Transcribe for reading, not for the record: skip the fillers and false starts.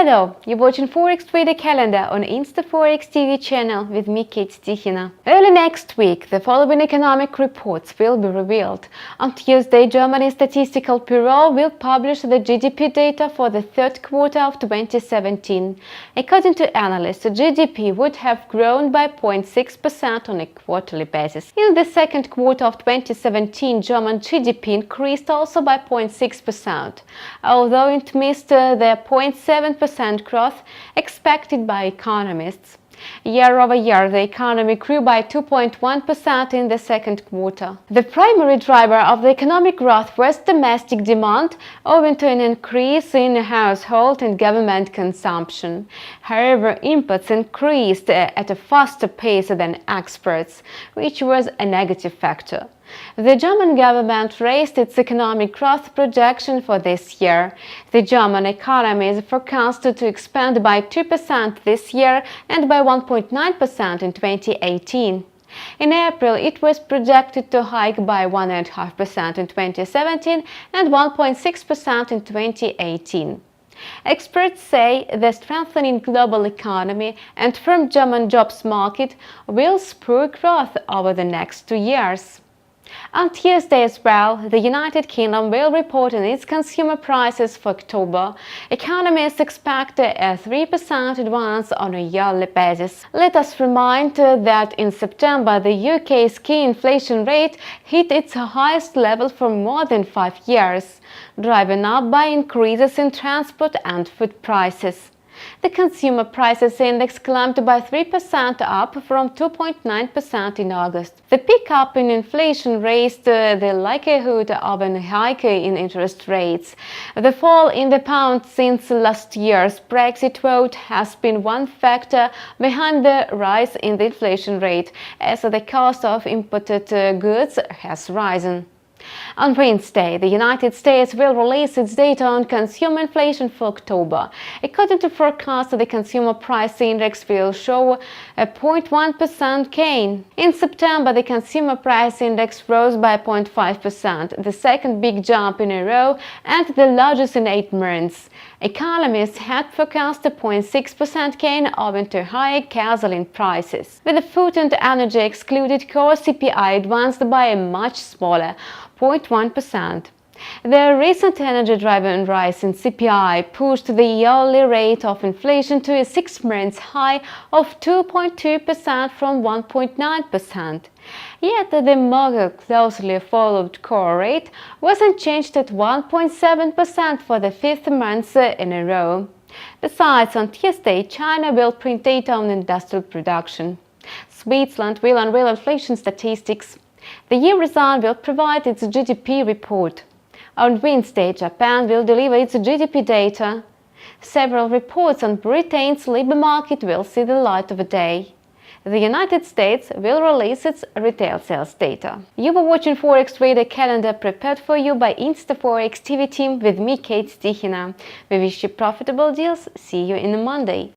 Hello, you're watching Forex Trader Calendar on InstaForex TV channel with me, Kate Stichina. Early next week, the following economic reports will be revealed. On Tuesday, Germany Statistical Bureau will publish the GDP data for the third quarter of 2017. According to analysts, GDP would have grown by 0.6% on a quarterly basis. In the second quarter of 2017, German GDP increased also by 0.6%, although it missed the 0.7% growth expected by economists. Year over year, the economy grew by 2.1% in the second quarter. The primary driver of the economic growth was domestic demand, owing to an increase in household and government consumption. However, imports increased at a faster pace than exports, which was a negative factor. The German government raised its economic growth projection for this year. The German economy is forecasted to expand by 2% this year and by 1.9% in 2018. In April, it was projected to hike by 1.5% in 2017 and 1.6% in 2018. Experts say the strengthening global economy and firm German jobs market will spur growth over the next 2 years. On Tuesday as well, the United Kingdom will report on its consumer prices for October. Economists expect a 3% advance on a yearly basis. Let us remind that in September, the UK's key inflation rate hit its highest level for more than 5 years, driven up by increases in transport and food prices. The Consumer Prices Index climbed by 3% up from 2.9% in August. The pickup in inflation raised the likelihood of a hike in interest rates. The fall in the pound since last year's Brexit vote has been one factor behind the rise in the inflation rate, as the cost of imported goods has risen. On Wednesday, the United States will release its data on consumer inflation for October. According to forecasts, the Consumer Price Index will show a 0.1% gain. In September, the Consumer Price Index rose by 0.5%, the second big jump in a row and the largest in 8 months. Economists had forecast a 0.6% gain owing to higher gasoline prices. With the food and energy excluded, core CPI advanced by a much smaller 0.1%. The recent energy-driven rise in CPI pushed the yearly rate of inflation to a 6-month high of 2.2% from 1.9%. Yet the more closely followed core rate was unchanged at 1.7% for the 5th month in a row. Besides, on Tuesday, China will print data on industrial production. Switzerland will unveil inflation statistics. The Eurozone will provide its GDP report. On Wednesday, Japan will deliver its GDP data. Several reports on Britain's labour market will see the light of day. The United States will release its retail sales data. You were watching Forex Trader Calendar prepared for you by InstaForex TV team with me, Kate Stichina. We wish you profitable deals. See you in Monday.